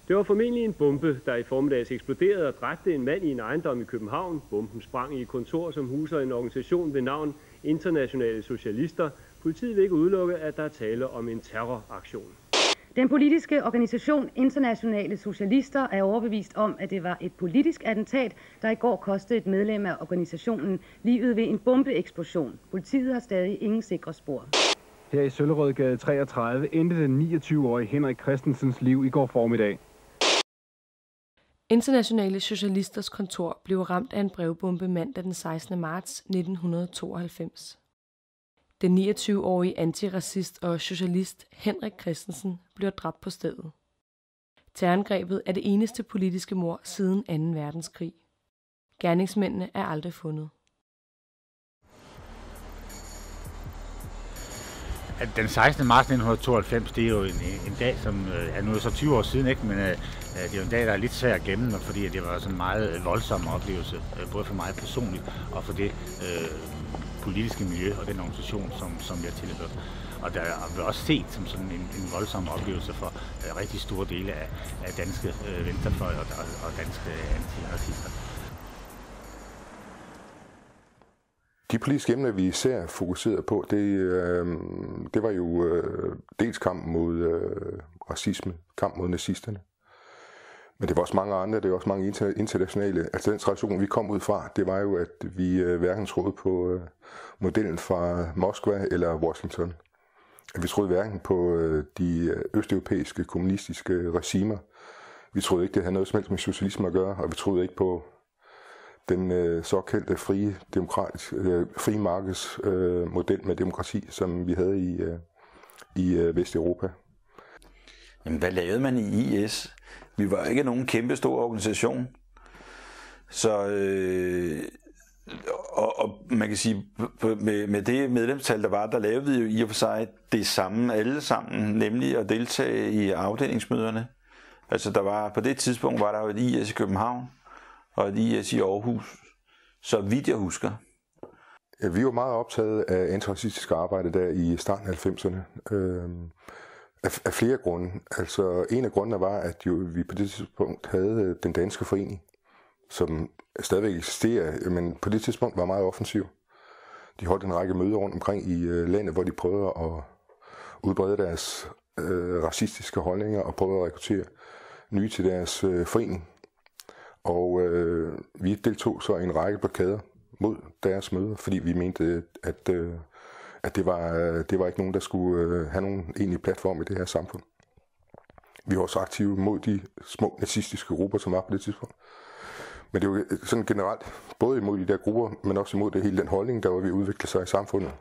Det var formentlig en bombe, der i formiddags eksploderede og dræbte en mand i en ejendom i København. Bomben sprang i et kontor, som huser en organisation ved navn Internationale Socialister. Politiet vil ikke udelukke, at der er tale om en terroraktion. Den politiske organisation Internationale Socialister er overbevist om, at det var et politisk attentat, der i går kostede et medlem af organisationen livet ved en bombeeksplosion. Politiet har stadig ingen sikre spor. Her i Søllerødgade 33 endte den 29-årige Henrik Christensens liv i går formiddag. Internationale Socialisters kontor blev ramt af en brevbombe mandag den 16. marts 1992. Den 29-årige antiracist og socialist Henrik Christensen blev dræbt på stedet. Terrorangrebet er det eneste politiske mord siden 2. verdenskrig. Gerningsmændene er aldrig fundet. Den 16. marts 1992, det er jo en dag, som er nu så 20 år siden, ikke? Men det er jo en dag, der er lidt svær at gemme, fordi det var sådan en meget voldsom oplevelse, både for mig personligt og for det politiske miljø og den organisation, som jeg tilhører. Og der er også set som sådan en voldsom oplevelse for rigtig store dele af danske venstrefløj og danske antiracister. De politiske emner, vi især fokuserede på, det var jo dels kamp mod racisme, kamp mod nazisterne. Men det var også mange andre, det var også mange internationale. Altså den tradition, vi kom ud fra, det var jo, at vi hverken troede på modellen fra Moskva eller Washington. Vi troede hverken på de østeuropæiske kommunistiske regimer. Vi troede ikke, det havde noget som helst med socialisme at gøre, og vi troede ikke på den såkaldte frie markedsmodel med demokrati, som vi havde i Vesteuropa. Jamen, hvad lavede man i IS? Vi var ikke nogen kæmpe stor organisation. Så og man kan sige, med det medlemstal, der var, der lavede vi jo i og for sig det samme alle sammen, nemlig at deltage i afdelingsmøderne. Altså på det tidspunkt var der jo et IS i København og et IS i Aarhus, så vidt jeg husker. Ja, vi var meget optaget af antiracistisk arbejde der i starten af 90'erne. Af flere grunde. Altså en af grundene var, at vi på det tidspunkt havde den danske forening, som stadigvæk eksisterer, men på det tidspunkt var meget offensiv. De holdt en række møder rundt omkring i landet, hvor de prøvede at udbrede deres racistiske holdninger og prøvede at rekruttere nye til deres forening. Og vi deltog så i en række blokader mod deres møder, fordi vi mente, at det var ikke nogen, der skulle have nogen egentlig platform i det her samfund. Vi var også aktive mod de små nazistiske grupper, som var på det tidspunkt. Men det var sådan generelt, både imod de der grupper, men også imod hele den holdning, der var ved at udvikle sig i samfundet.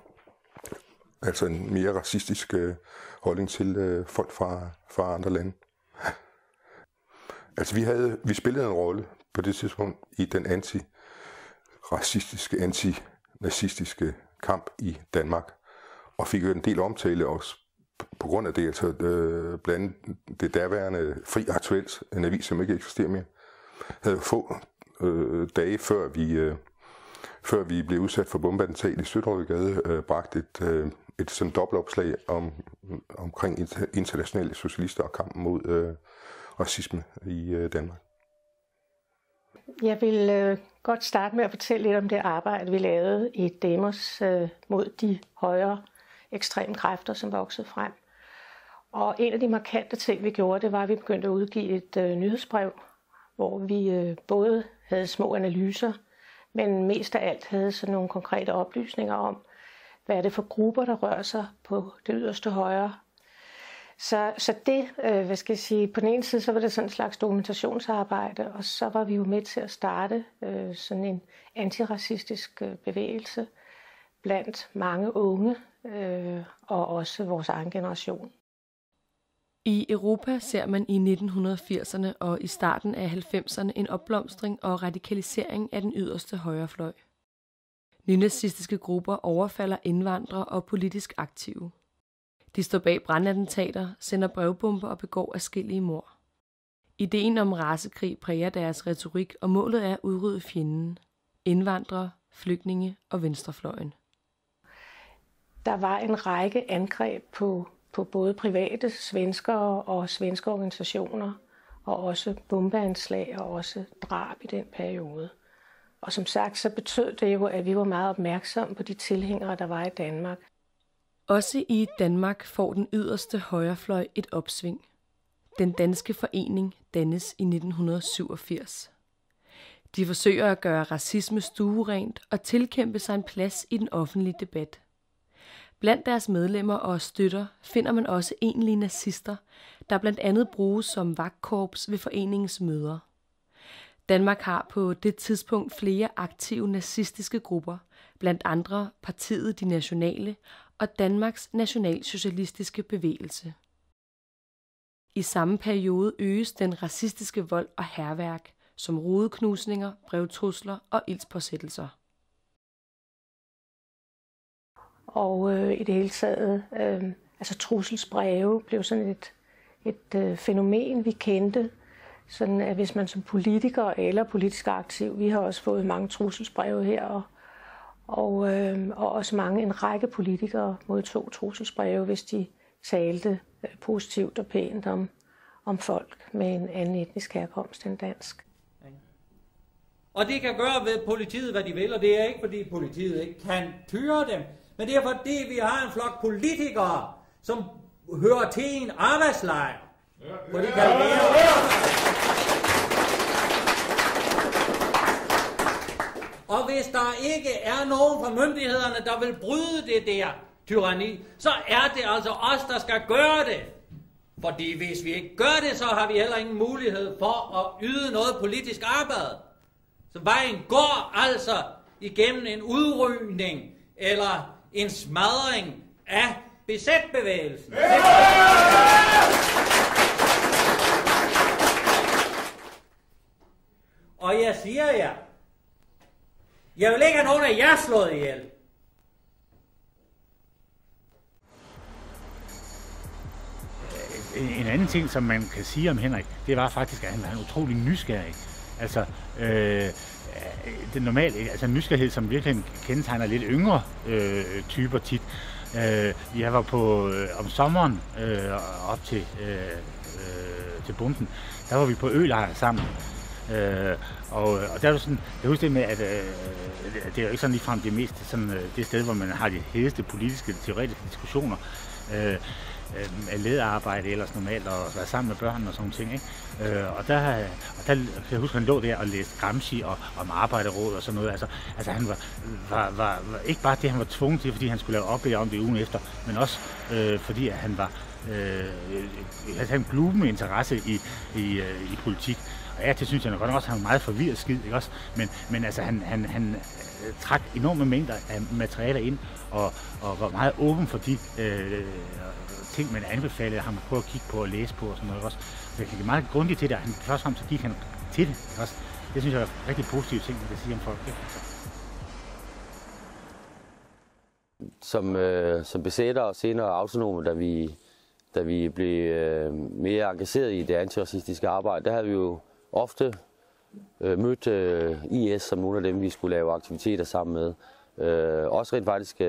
Altså en mere racistisk holdning til folk fra andre lande. Altså vi spillede en rolle på det tidspunkt i den antiracistiske, antinazistiske kamp i Danmark, og fik jo en del omtale også på grund af det, altså blandt det derværende Fri Aktuelt, en avis, som ikke eksisterer mere, havde få dage før vi blev udsat for bombeattentat i Søllerødgade, bragt et sådan dobbeltopslag omkring internationale socialister og kampen mod racisme i Danmark. Jeg vil godt starte med at fortælle lidt om det arbejde, vi lavede i Demos mod de højere ekstreme kræfter, som voksede frem. Og en af de markante ting, vi gjorde, det var, at vi begyndte at udgive et nyhedsbrev, hvor vi både havde små analyser, men mest af alt havde sådan nogle konkrete oplysninger om, hvad er det for grupper, der rører sig på det yderste højre. Så det, på den ene side, så var det sådan en slags dokumentationsarbejde, og så var vi jo med til at starte sådan en antiracistisk bevægelse blandt mange unge og også vores egen generation. I Europa ser man i 1980'erne og i starten af 90'erne en opblomstring og radikalisering af den yderste højrefløj. Nynazistiske grupper overfalder indvandrere og politisk aktive. De står bag brandattentater, sender brevbomber og begår adskillige mord. Ideen om racekrig præger deres retorik, og målet er at udrydde fjenden, indvandrere, flygtninge og venstrefløjen. Der var en række angreb på både private svenskere og svenske organisationer, og også bombeanslag og også drab i den periode. Og som sagt, så betød det jo, at vi var meget opmærksomme på de tilhængere, der var i Danmark. Også i Danmark får den yderste højrefløj et opsving. Den danske forening dannes i 1987. De forsøger at gøre racisme stuerent og tilkæmpe sig en plads i den offentlige debat. Blandt deres medlemmer og støtter finder man også egentlige nazister, der blandt andet bruges som vagtkorps ved foreningens møder. Danmark har på det tidspunkt flere aktive nazistiske grupper, blandt andre partiet De Nationale og Danmarks Nationalsocialistiske Bevægelse. I samme periode øges den racistiske vold og hærværk, som rudeknusninger, brevtrusler og ildspåsættelser. Og i det hele taget, trusselsbreve blev sådan et fænomen, vi kendte. Sådan at hvis man som politiker eller politisk aktiv, vi har også fået mange trusselsbreve her, og også en række politikere modtog trusselsbreve, hvis de talte positivt og pænt om folk med en anden etnisk herkomst end dansk. Og det kan gøre ved politiet, hvad de vil, og det er ikke, fordi politiet ikke kan tyre dem, men det er, fordi vi har en flok politikere, som hører til en arbejdslejr, hvor de kan være. Og hvis der ikke er nogen fra myndighederne, der vil bryde det der tyranni, så er det altså os, der skal gøre det. Fordi hvis vi ikke gør det, så har vi heller ingen mulighed for at yde noget politisk arbejde. Så vejen går altså igennem en udrygning eller en smadring af BZ-bevægelsen. Og jeg siger jer, jeg vil ikke have nogen af jer slået ihjel. En anden ting, som man kan sige om Henrik, det var faktisk, at han var utrolig nysgerrig. Altså, det normale, altså nysgerrighed, som virkelig kendetegner lidt yngre typer tit. Vi var på om sommeren op til Bomben, der var vi på ølejr sammen. Og der er jo sådan, jeg husker det med, at det er jo ikke sådan ligefrem det mest sådan, det sted, hvor man har de hedeste politiske, teoretiske diskussioner. Lederarbejde ellers normalt og være sammen med børn og sådan ting, ikke? Og der kan jeg huske, han lå der og læste Gramsci og om arbejderråd og sådan noget. Altså han var ikke bare det, han var tvunget til, fordi han skulle lave oplæg om det ugen efter, men også fordi at han var havde en glubende interesse i politik. Og ja, det synes jeg godt også, han var meget forvirret skid, ikke også? Men altså han trak enorme mængder af materialer ind og var meget åben for de ting, man anbefalede ham at prøve at kigge på og læse på og sådan noget også. Så jeg gik meget grundigt til det, og først og fremmest så gik han til det, ikke også? Det synes jeg er rigtig positive ting, man kan sige om folk. Som besætter og senere autonome, da vi blev mere engageret i det antiracistiske arbejde, der havde vi jo ofte mødt IS som nogle af dem, vi skulle lave aktiviteter sammen med. Også rent faktisk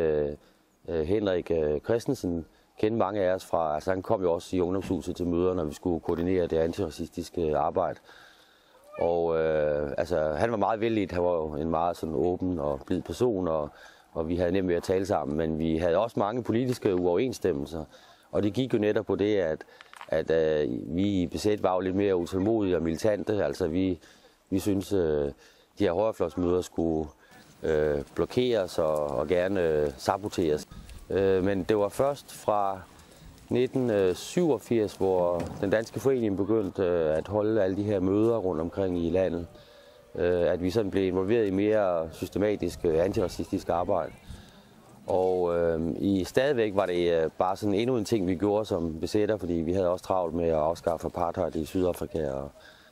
Henrik Christensen kendte mange af os fra, altså han kom jo også i ungdomshuset til møder, når vi skulle koordinere det antiracistiske arbejde. Og han var meget vellidt, han var jo en meget sådan åben og blid person, og vi havde nemt ved at tale sammen, men vi havde også mange politiske uoverensstemmelser. Og det gik jo netop på det, at vi i BZ var jo lidt mere utålmodige og militante. Altså vi synes, de her højrefløjsmøder skulle blokeres og gerne saboteres. Men det var først fra 1987, hvor den danske forening begyndte at holde alle de her møder rundt omkring i landet, at vi sådan blev involveret i mere systematisk antiracistisk arbejde. Og stadigvæk var det bare sådan endnu en ting, vi gjorde som besætter, fordi vi havde også travlt med at afskaffe apartheid i Sydafrika og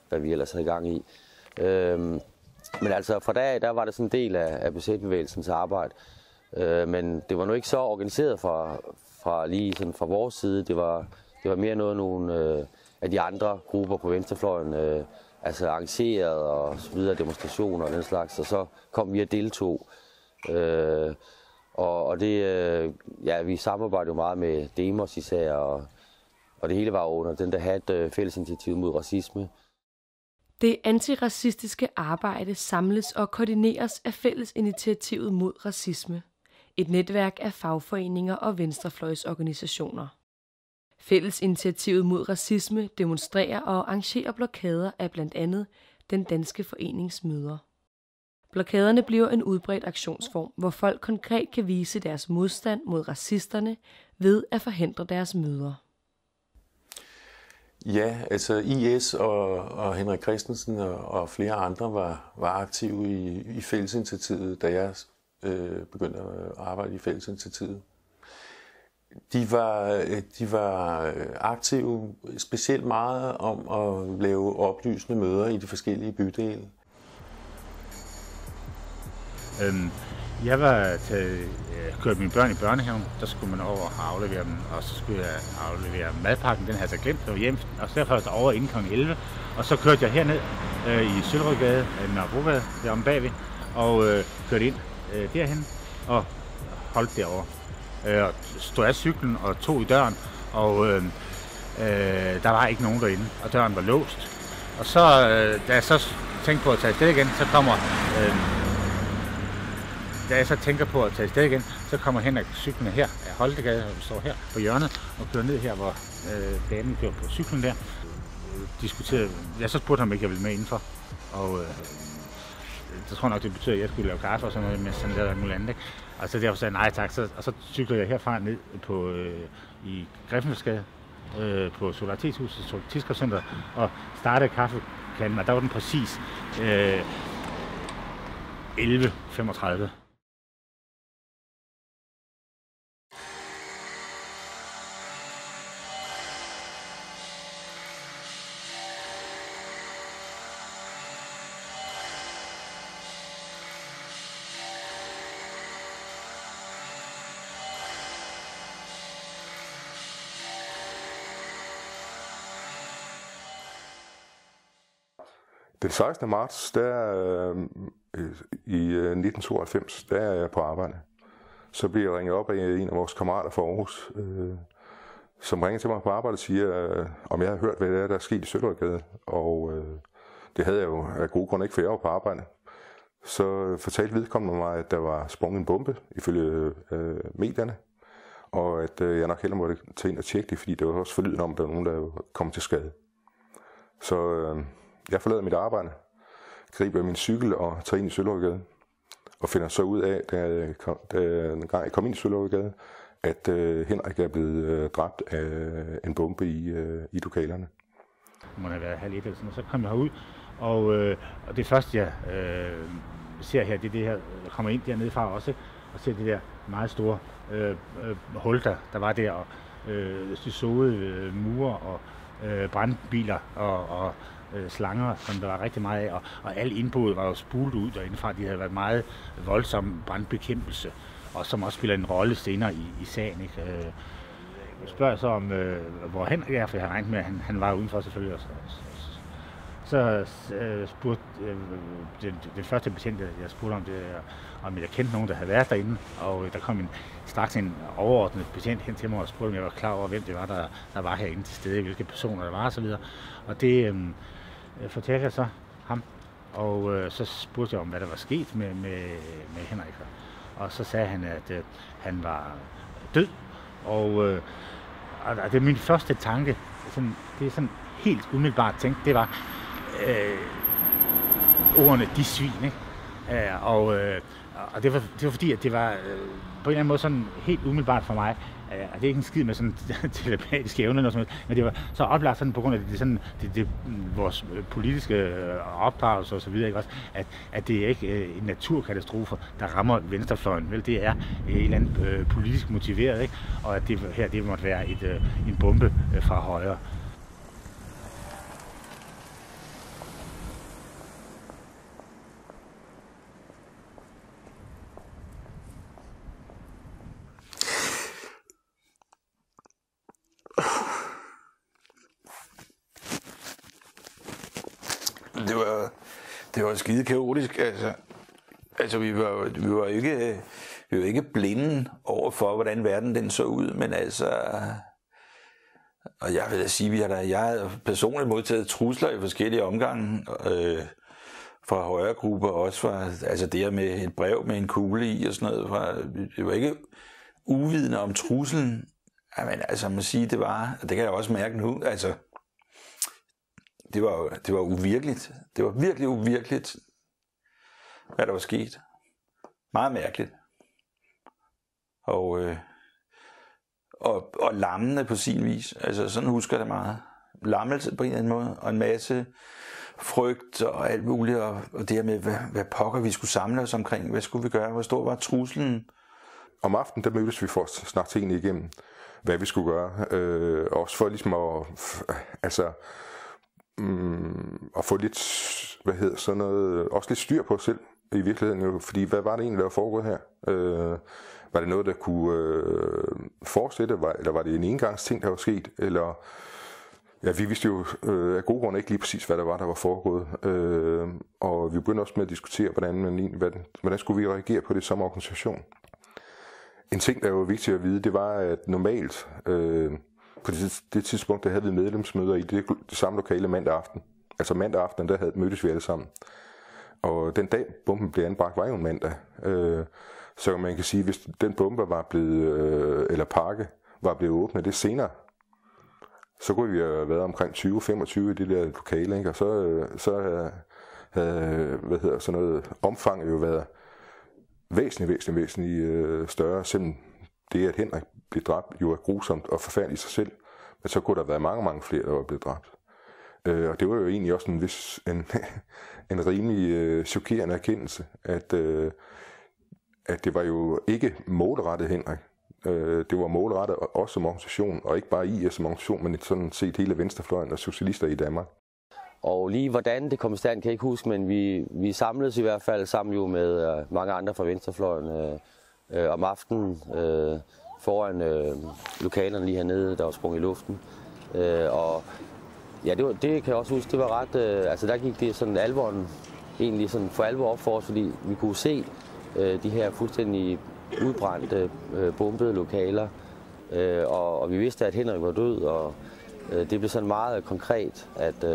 hvad vi ellers havde i gang i. Men altså fra dag af, der var det sådan en del af BZ-bevægelsens arbejde. Men det var nu ikke så organiseret fra vores side. Det var mere nogle af de andre grupper på venstrefløjen, arrangeret og så videre, demonstrationer og den slags. Og så kom vi og deltog. Og det, vi samarbejder jo meget med Demos især, Og det hele var under den der hat fællesinitiativ mod racisme. Det antiracistiske arbejde samles og koordineres af Fællesinitiativet mod racisme, et netværk af fagforeninger og venstrefløjsorganisationer. Fællesinitiativet mod racisme demonstrerer og arrangerer blokader af blandt andet Den Danske Forenings møder. Blokaderne bliver en udbredt aktionsform, hvor folk konkret kan vise deres modstand mod racisterne ved at forhindre deres møder. Ja, altså IS og Henrik Christensen og flere andre var aktive i Fællesinitiativet, da jeg begyndte at arbejde i Fællesinitiativet. De var aktive specielt meget om at lave oplysende møder i de forskellige bydele. Jeg var kørte mine børn i børnehaven, der skulle man over og aflevere dem, og så skulle jeg aflevere madpakken, den havde jeg så glemt, og hjem, og så derfor over inden kl. 11, og så kørte jeg herned i Søllerødgade, Nørrebrogade, deromme bagved, og kørte ind derhen og holdt derovre. Og stod af cyklen og tog i døren, og der var ikke nogen derinde, og døren var låst. Og så, da jeg så tænkte på at tage afsted igen, så kommer... Da jeg så tænker på at tage afsted igen, så kommer Henrik cyklen her af Holtegade, og vi står her på hjørnet og kører ned her, hvor damen kører på cyklen der. Diskuterede, jeg så spurgte ham, ikke jeg ville med indenfor, og så tror jeg nok, det betyder, at jeg skulle lave kaffe og sådan noget, mens han lavede alt muligt andet, ikke? Og så derfor sagde jeg nej tak, og så cyklede jeg herfra ned på, i Griffenfeldsgade på Solidaritetshuset, Tidskriftscenteret, og startede kaffekanden, og der var den præcis 11:35. Den 16. marts, i 1992, der er jeg på arbejde. Så bliver jeg ringet op af en af vores kammerater fra Aarhus, som ringer til mig på arbejde og siger, om jeg har hørt, hvad det er, der er sket i Søllerødgade. Og det havde jeg jo af gode grunde ikke, for jeg var på arbejde. Så fortalte vedkommende mig, at der var sprunget en bombe, ifølge medierne. Og at jeg nok hellere måtte tage ind og tjekke det, fordi det var også forlyden om, at der var nogen, der kom til skade. Så jeg forlader mit arbejde, griber min cykel og tager ind i Søllerødgade. Og finder så ud af, da jeg kom ind i Søllerødgade, at Henrik er blevet dræbt af en bombe i lokalerne. Det må have været halv et eller sådan, og så kom jeg herud, og det første jeg ser her, det er det her, der kommer ind dernede fra også, og ser det der meget store hul, der var der, og såede mure og brandbiler og slanger, som der var rigtig meget af, og alle indbrud var jo spulet ud derindefra. De havde været meget voldsom brandbekæmpelse, og som også spiller en rolle senere i sagen. Ikke? Jeg spørger så om, hvor Henrik er, for jeg har regnet med, at han var udenfor selvfølgelig også. Så spurgte den første betjent, jeg spurgte om det, om jeg kendte nogen, der havde været derinde, og der kom straks en overordnet betjent hen til mig og spurgte, om jeg var klar over, hvem det var, der var herinde til stede, hvilke personer der var osv. Og det fortalte jeg så ham, og så spurgte jeg om, hvad der var sket med Henrik. Og så sagde han, at han var død, og det er min første tanke, det er sådan helt umiddelbart tænkt, det var ordene de svin, ikke? Og det var fordi, at det var på en eller anden måde sådan helt umiddelbart for mig, og det er ikke en skid med sådan telepatiske evner eller sådan noget, men det var så oplagt sådan på grund af det vores politiske opdragelse og så videre, ikke også, at det er ikke en naturkatastrofe, der rammer venstrefløjen, vel, det er et eller andet politisk motiveret, ikke? Og at det måtte være en bombe fra højre. Det var skide kaotisk, altså vi var ikke blinde over for, hvordan verden den så ud, men altså Og jeg vil da sige, jeg har personligt modtaget trusler i forskellige omgange fra højre grupper, også fra altså det her med et brev med en kugle i og sådan noget. Det var ikke uvidende om truslen. Jamen, altså man sige, det var, og det kan jeg også mærke nu, altså det var uvirkeligt. Det var virkelig uvirkeligt, hvad der var sket. Meget mærkeligt. Og lammende på sin vis. Altså sådan husker jeg det meget. Lammelse på en eller anden måde, og en masse frygt og alt muligt, og det her med, hvad pokker vi skulle samle os omkring, hvad skulle vi gøre, hvor stor var truslen. Om aftenen, der mødtes vi for at snakke tingene igennem, hvad vi skulle gøre, også for ligesom at få lidt, sådan noget, også lidt styr på os selv i virkeligheden, jo, fordi hvad var det egentlig, der var foregået her? Var det noget, der kunne fortsætte, eller var det en engangsting, der var sket, eller ja, vi vidste jo af gode grunde ikke lige præcis, hvad der var foregået, og vi begyndte også med at diskutere, hvordan skulle vi reagere på det som organisation. En ting, der var vigtigt at vide, det var, at normalt på det tidspunkt, der havde vi medlemsmøder i det samme lokale mandag aften. Altså mandag aften, der mødtes vi alle sammen. Og den dag, bomben blev anbragt, var jo en mandag. Så man kan sige, hvis den bombe var blevet, eller pakke var blevet åbnet det senere, så kunne vi have været omkring 20-25 i det der lokale, ikke? Og så havde sådan noget omfang jo været væsentligt større, selvom det, at Henrik blev dræbt, jo er grusomt og forfærdeligt i sig selv, men så kunne der være mange flere, der var blevet dræbt. Og det var jo egentlig også en rimelig chokerende erkendelse, at det var jo ikke målrettet Henrik. Det var målrettet også som organisation, og ikke bare IS som organisation, men sådan set hele venstrefløjen og socialister i Danmark. Og lige hvordan det kom i stand, kan jeg ikke huske, men vi samledes i hvert fald sammen jo med mange andre fra venstrefløjen om aftenen foran lokalerne lige hernede, der var sprunget i luften. Og ja, det kan jeg også huske, det var ret, altså der gik det sådan alvoren egentlig sådan for alvor op for os, fordi vi kunne se de her fuldstændig udbrændte, bombede lokaler, og vi vidste, at Henrik var død, og det blev sådan meget konkret, at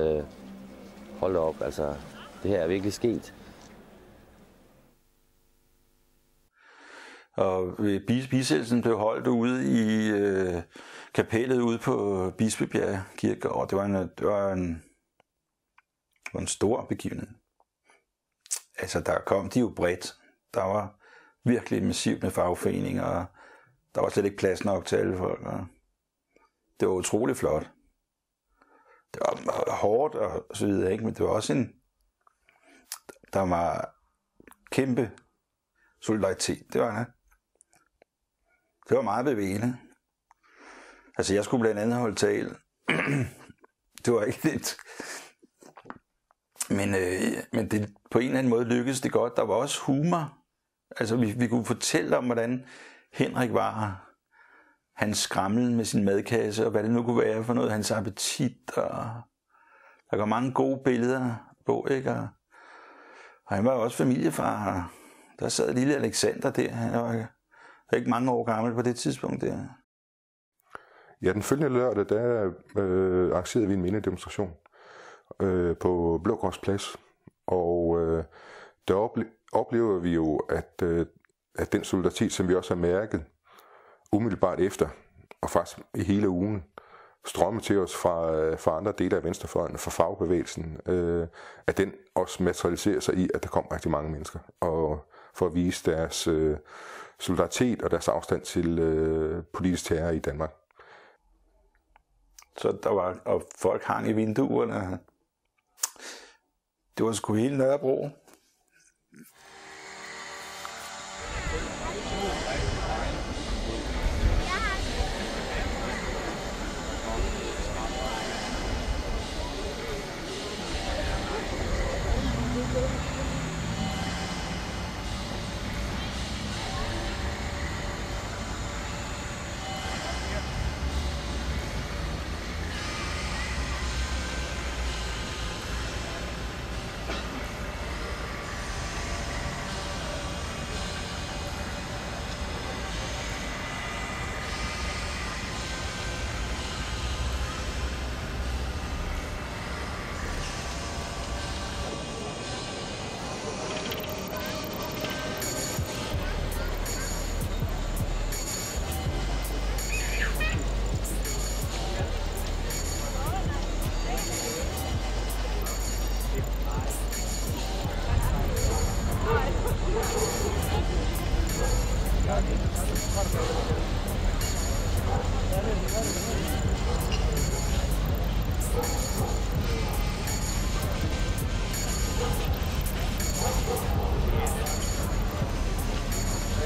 hold op, altså det her er virkelig sket. Og bisættelsen blev holdt ude i kapellet ude på Bispebjerg Kirkegård. Det var en stor begivenhed. Altså der kom de jo bredt. Der var virkelig massivt med fagforeninger, og der var slet ikke plads nok til alle folk. Og det var utrolig flot. Det var hårdt og så videre, ikke? Men det var også der var kæmpe solidaritet. Det var det. Det var meget bevægende. Altså jeg skulle blandt andet holde tale. Det var ikke lidt. Men det, på en eller anden måde lykkedes det godt. Der var også humor. Altså vi kunne fortælle om, hvordan Henrik var. Hans skrammel med sin madkasse, og hvad det nu kunne være for noget. Hans appetit, og der kom mange gode billeder på, ikke? Og han var også familiefar. Der sad lille Alexander der. Han var ikke mange år gammel på det tidspunkt der. Ja, den følgende lørdag, der arrangerede vi en mindedemonstration på Blågårds Plads. Og der oplever vi jo, at den solidaritet, som vi også har mærket umiddelbart efter, og faktisk i hele ugen, strømme til os fra andre dele af venstrefløjen, fra fagbevægelsen, at den også materialiserer sig i, at der kom rigtig mange mennesker, og for at vise deres solidaritet og deres afstand til politisk terror i Danmark. Så der var, og folk hang i vinduerne. Det var sgu hele Nørrebro.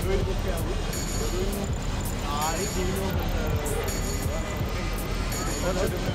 du ikke nu, Kjær? Skal du ikke nu? Nej, ikke lige nu, men... Hvad er det med?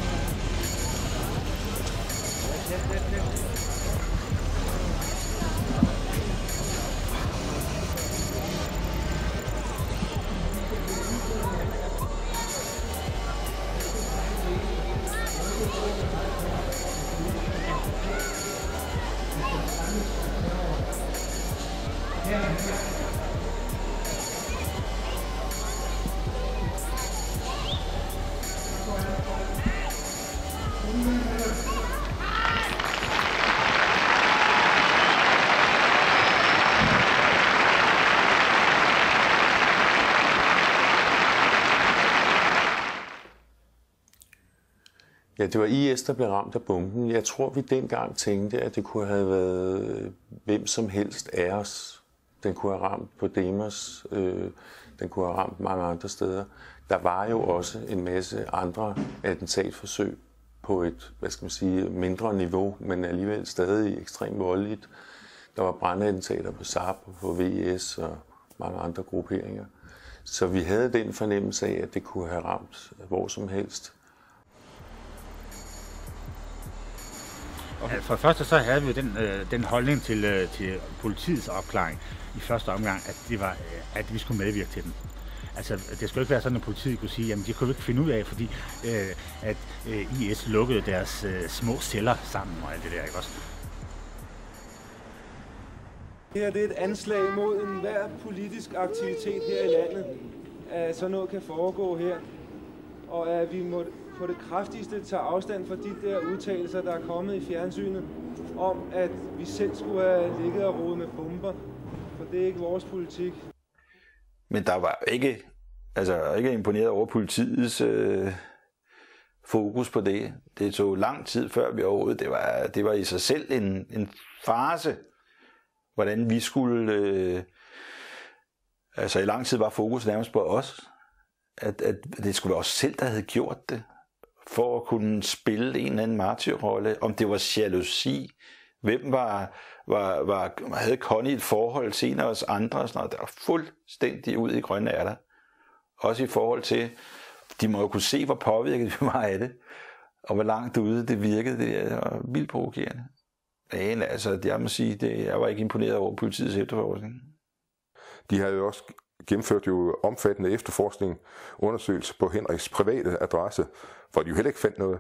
Ja, det var IS, der blev ramt af bomben. Jeg tror, vi dengang tænkte, at det kunne have været hvem som helst af os. Den kunne have ramt på Demos, den kunne have ramt mange andre steder. Der var jo også en masse andre attentatforsøg på et, hvad skal man sige, mindre niveau, men alligevel stadig ekstremt voldeligt. Der var brandattentater på SAP og på VS og mange andre grupperinger. Så vi havde den fornemmelse af, at det kunne have ramt hvor som helst. For det første så havde vi den holdning til politiets opklaring i første omgang, at vi skulle medvirke til den. Altså, det skulle ikke være sådan, at politiet kunne sige, at de kunne vi ikke finde ud af, fordi at IS lukkede deres små celler sammen og alt det der, ikke også? Det her det er et anslag mod enhver politisk aktivitet her i landet, at sådan noget kan foregå her, og at vi må på det kraftigste tage afstand fra de der udtalelser, der er kommet i fjernsynet, om at vi selv skulle have ligget og rodet med bomber, for det er ikke vores politik. Men der var ikke imponeret over politiets fokus på det. Det tog lang tid før vi overhovedet. Det var i sig selv en farce, hvordan vi skulle... i lang tid var fokus nærmest på os. At det skulle være os selv, der havde gjort det, for at kunne spille en eller anden martyrrolle. Om det var jalousi, hvem havde Connie et forhold til en af os andre, og sådan noget. Der var fuldstændig ud i grønne ærter. Også i forhold til, de må jo kunne se, hvor påvirket vi var af det, og hvor langt ude det virkede. Det var vildt provokerende. Men altså, jeg må sige, jeg var ikke imponeret over politiets efterforskning. De har jo også gennemført omfattende efterforskning, undersøgelse på Henriks private adresse, hvor de jo heller ikke fandt noget.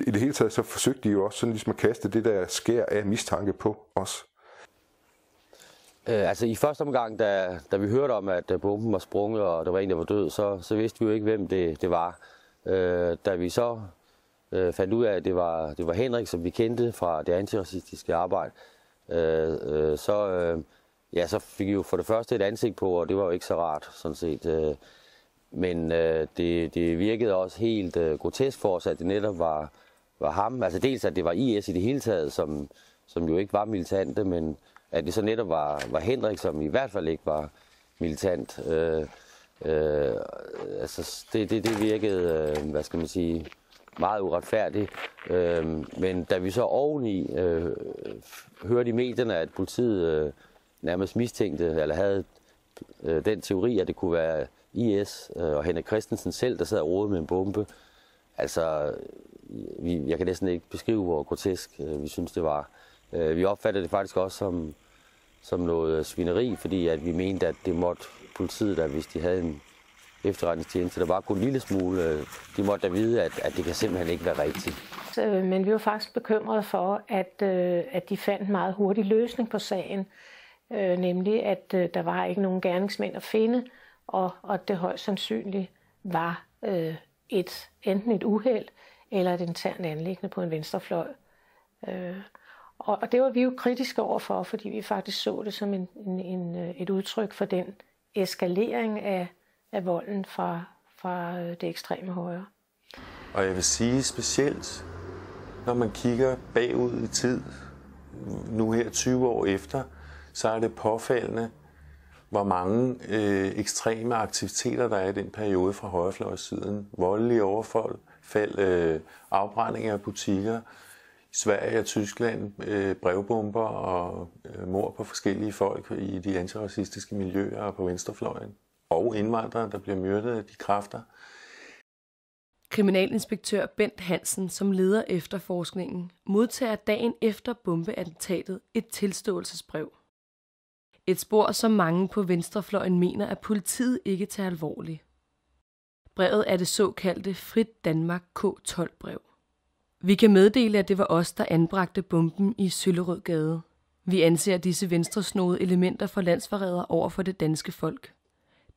I det hele taget så forsøgte de jo også sådan ligesom at kaste det der skær af mistanke på os. Altså i første omgang, da vi hørte om, at bomben var sprunget, og der var en, der var død, så vidste vi jo ikke, hvem det var. Da vi så fandt ud af, at det var Henrik, som vi kendte fra det antiracistiske arbejde, så fik vi jo for det første et ansigt på, og det var jo ikke så rart, sådan set. Men det virkede også helt grotesk for os, at det netop var ham. Altså dels, at det var IS i det hele taget, som jo ikke var militante, men at det så netop var Henrik, som i hvert fald ikke var militant. Det virkede, hvad skal man sige, meget uretfærdigt. Men da vi så oveni hørte i medierne, at politiet nærmest mistænkte, eller havde den teori, at det kunne være IS og Henrik Christensen selv, der sad og rodede med en bombe. Altså, jeg kan næsten ikke beskrive, hvor grotesk vi synes, det var. Vi opfattede det faktisk også som noget svineri, fordi at vi mente, at det måtte politiet, der hvis de havde en efterretningstjeneste, der bare kunne en lille smule, de måtte da vide, at det kan simpelthen ikke være rigtigt. Men vi var faktisk bekymrede for, at de fandt en meget hurtig løsning på sagen, nemlig at der var ikke nogen gerningsmænd at finde, og det højst sandsynligt var enten et uheld eller et internt anliggende på en venstrefløj. Og det var vi jo kritiske overfor, fordi vi faktisk så det som et udtryk for den eskalering af volden fra det ekstreme højre. Og jeg vil sige specielt, når man kigger bagud i tid, nu her 20 år efter, så er det påfaldende, hvor mange ekstreme aktiviteter der er i den periode fra højrefløjssiden. Voldelige overfald, afbrændinger af butikker, Sverige og Tyskland, brevbomber og mord på forskellige folk i de antiracistiske miljøer og på venstrefløjen. Og indvandrere, der bliver myrdet af de kræfter. Kriminalinspektør Bent Hansen, som leder efterforskningen, modtager dagen efter bombeattentatet et tilståelsesbrev. Et spor, som mange på venstrefløjen mener, at politiet ikke tager alvorligt. Brevet er det såkaldte Frit Danmark K12-brev. Vi kan meddele, at det var os, der anbragte bomben i Søllerødgade. Vi anser disse venstresnodede elementer for landsforrædere over for det danske folk.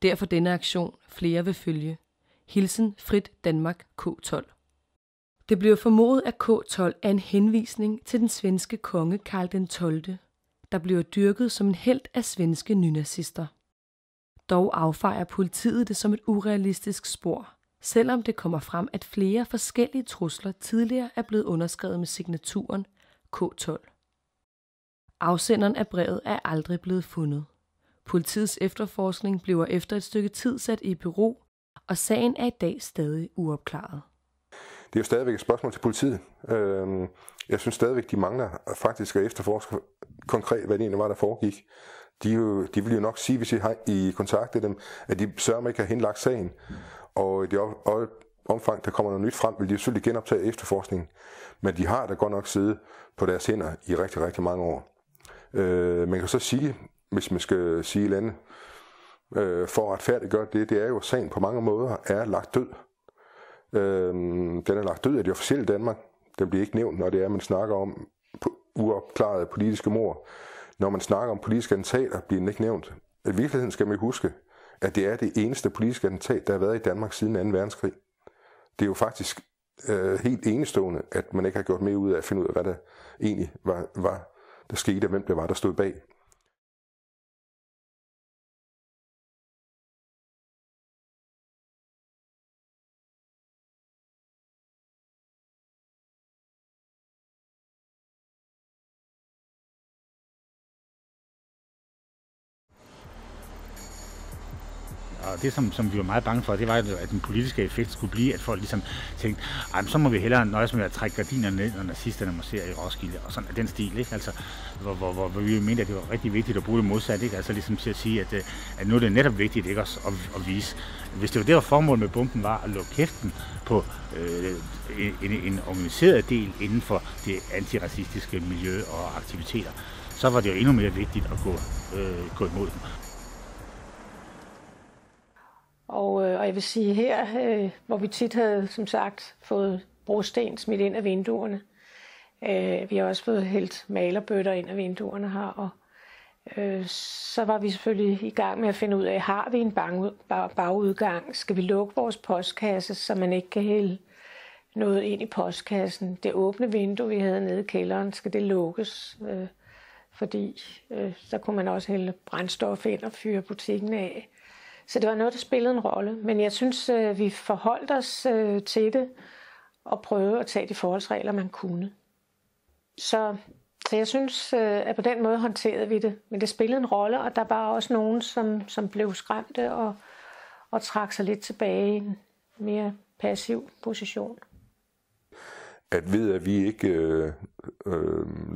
Derfor denne aktion, flere vil følge. Hilsen Frit Danmark K12. Det blev formodet, at K12 er en henvisning til den svenske konge Karl den 12., der blev dyrket som en helt af svenske nynazister. Dog affejer politiet det som et urealistisk spor, selvom det kommer frem, at flere forskellige trusler tidligere er blevet underskrevet med signaturen K12. Afsenderen af brevet er aldrig blevet fundet. Politiets efterforskning bliver efter et stykke tid sat i bero, og sagen er i dag stadig uopklaret. Det er jo stadigvæk et spørgsmål til politiet. Jeg synes stadigvæk, de mangler faktisk at efterforske konkret, hvad det egentlig var, der foregik. De vil jo nok sige, hvis I kontakter dem, at de sørger med ikke at have henlagt sagen. Og i det omfang, der kommer noget nyt frem, vil de selvfølgelig genoptage efterforskningen. Men de har da godt nok siddet på deres hænder i rigtig, rigtig mange år. Man kan så sige, hvis man skal sige et eller andet, for at retfærdiggøre det, det er jo, at sagen på mange måder er lagt død. Den er lagt død af det officielle Danmark. Den bliver ikke nævnt, når det er, man snakker om uopklarede politiske mord. Når man snakker om politiske attentater, bliver den ikke nævnt. I virkeligheden skal man huske, at det er det eneste politiske attentat, der har været i Danmark siden 2. verdenskrig. Det er jo faktisk helt enestående, at man ikke har gjort mere ud af at finde ud af, hvad der egentlig var der skete, og hvem det var, der stod bag. Og det, som vi var meget bange for, det var, at den politiske effekt skulle blive, at folk ligesom tænkte, så må vi hellere nøjes med at trække gardinerne ned, når nazisterne marcherer i Roskilde, og sådan den stil, ikke? Altså, hvor vi jo mente, at det var rigtig vigtigt at bruge det modsat, ikke? Altså ligesom til at sige, at nu er det netop vigtigt, ikke? Også at vise. Hvis det var det, der formålet med bomben var at lukke kæften på en organiseret del inden for det antiracistiske miljø og aktiviteter, så var det jo endnu mere vigtigt at gå imod dem. Og jeg vil sige her, hvor vi tit havde, som sagt, fået brosten smidt ind af vinduerne. Vi har også fået hældt malerbøtter ind af vinduerne her. Og så var vi selvfølgelig i gang med at finde ud af, har vi en bagudgang? Skal vi lukke vores postkasse, så man ikke kan hælde noget ind i postkassen? Det åbne vindue, vi havde nede i kælderen, skal det lukkes? Fordi så kunne man også hælde brændstof ind og fyre butikken af. Så det var noget, der spillede en rolle. Men jeg synes, vi forholdt os til det og prøvede at tage de forholdsregler, man kunne. Så jeg synes, at på den måde håndterede vi det. Men det spillede en rolle, og der var også nogen, som blev skræmte og trak sig lidt tilbage i en mere passiv position. At ved, at vi ikke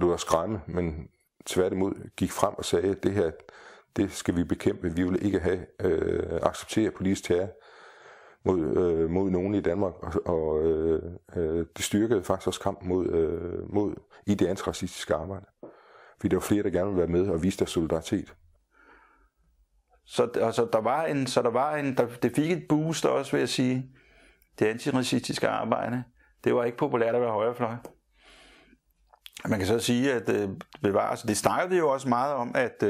lod os skræmme, men tværtimod gik frem og sagde, at det her, det skal vi bekæmpe. Vi vil ikke have acceptere politisk terror mod nogen i Danmark, og det styrkede faktisk også kampen mod i det antiracistiske arbejde. Fordi der var flere, der gerne ville være med og vise deres solidaritet. Det fik et boost også, vil jeg sige. Det antiracistiske arbejde. Det var ikke populært at være højrefløj. Man kan så sige, at det snakkede vi jo også meget om, at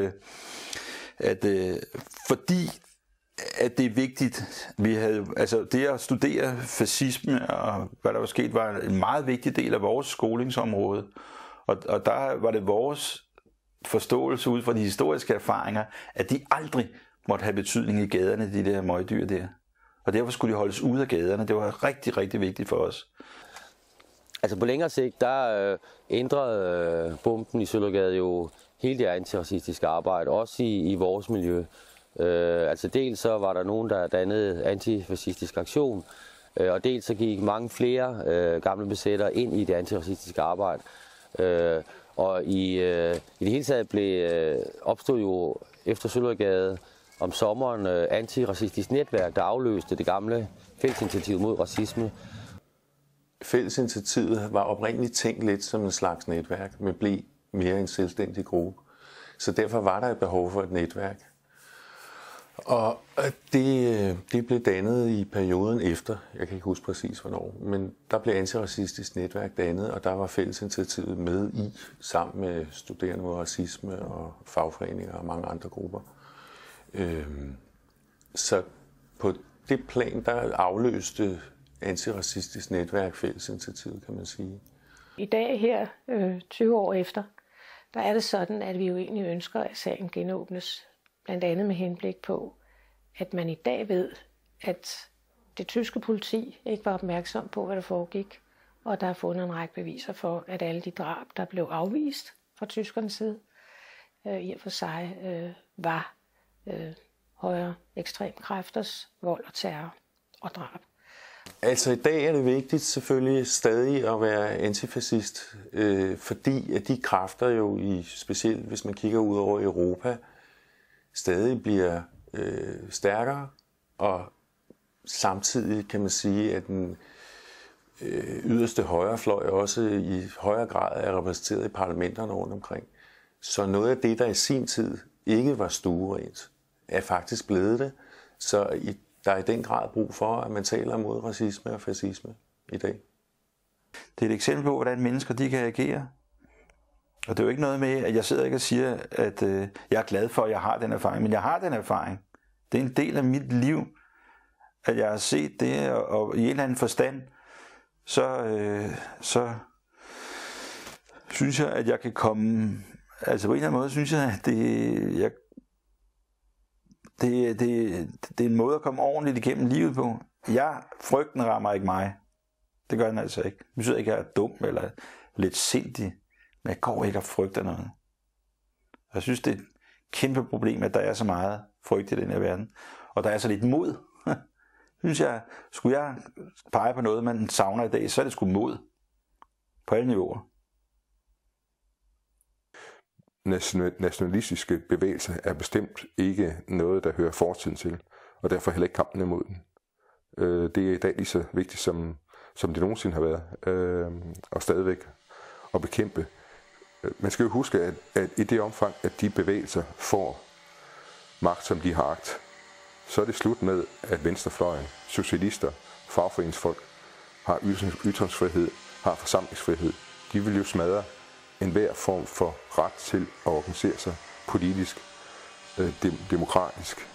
fordi at det er vigtigt, det at studere fascisme og hvad der var sket, var en meget vigtig del af vores skolingsområde. Og der var det vores forståelse ud fra de historiske erfaringer, at de aldrig måtte have betydning i gaderne, de der møgdyr der. Og derfor skulle de holdes ude af gaderne. Det var rigtig, rigtig vigtigt for os. Altså på længere sigt, der ændrede bomben i Søllerødgade jo hele det antiracistiske arbejde, også i vores miljø. Altså dels så var der nogen, der dannede antifascistisk aktion, Og dels så gik mange flere gamle besættere ind i det antiracistiske arbejde. Og i det hele taget opstod jo efter Søllergade om sommeren antiracistisk netværk, der afløste det gamle fællesinitiativ mod racisme. Fællesinitiativet var oprindeligt tænkt lidt som en slags netværk, men blev mere en selvstændig gruppe. Så derfor var der et behov for et netværk. Og det blev dannet i perioden efter, jeg kan ikke huske præcis hvornår, men der blev antiracistisk netværk dannet, og der var Fællesinitiativet med i, sammen med Studerende mod Racisme og fagforeninger og mange andre grupper. Så på det plan, der afløste antiracistisk netværk Fællesinitiativet, kan man sige. I dag her, 20 år efter, der er det sådan, at vi jo egentlig ønsker, at sagen genåbnes, blandt andet med henblik på, at man i dag ved, at det tyske politi ikke var opmærksom på, hvad der foregik, og der er fundet en række beviser for, at alle de drab, der blev afvist fra tyskernes side, i og for sig var højre ekstreme kræfters vold og terror og drab. Altså i dag er det vigtigt selvfølgelig stadig at være antifascist, fordi at de kræfter jo, specielt hvis man kigger ud over Europa, stadig bliver stærkere, og samtidig kan man sige, at den yderste højrefløj også i højere grad er repræsenteret i parlamenterne rundt omkring. Så noget af det, der i sin tid ikke var stuerent, er faktisk blevet det. Så der er i den grad brug for, at man taler mod racisme og fascisme i dag. Det er et eksempel på, hvordan mennesker de kan agere. Og det er jo ikke noget med, at jeg sidder ikke og siger, at jeg er glad for, at jeg har den erfaring. Men jeg har den erfaring. Det er en del af mit liv, at jeg har set det, og i en eller anden forstand, så synes jeg, at jeg kan komme... Altså på en eller anden måde, synes jeg, at det er en måde at komme ordentligt igennem livet på. Frygten rammer ikke mig. Det gør den altså ikke. Jeg synes ikke, jeg er dum eller lidt sindig, men jeg går ikke og frygter noget. Jeg synes, det er et kæmpe problem, at der er så meget frygt i den her verden. Og der er så lidt mod. Synes jeg, skulle jeg pege på noget, man savner i dag, så er det sgu mod. På alle niveauer. Nationalistiske bevægelser er bestemt ikke noget, der hører fortiden til, og derfor heller ikke kampen imod den. Det er i dag lige så vigtigt, som det nogensinde har været, og stadigvæk at bekæmpe. Man skal jo huske, at i det omfang, at de bevægelser får magt, som de har agt, så er det slut med, at venstrefløjen, socialister, fagforeningsfolk har ytringsfrihed, har forsamlingsfrihed. De vil jo smadre enhver form for ret til at organisere sig politisk, demokratisk,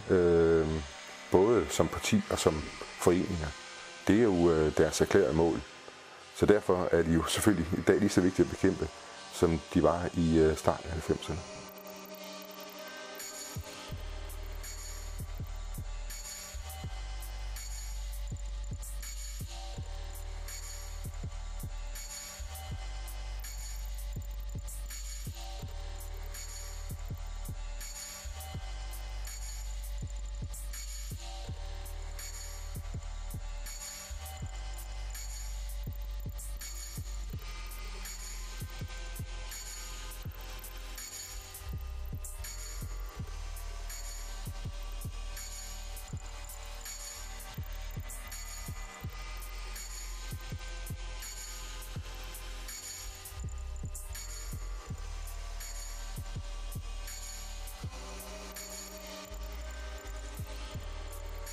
både som parti og som foreninger. Det er jo deres erklærede mål. Så derfor er de jo selvfølgelig i dag lige så vigtige at bekæmpe, som de var i starten af 90'erne.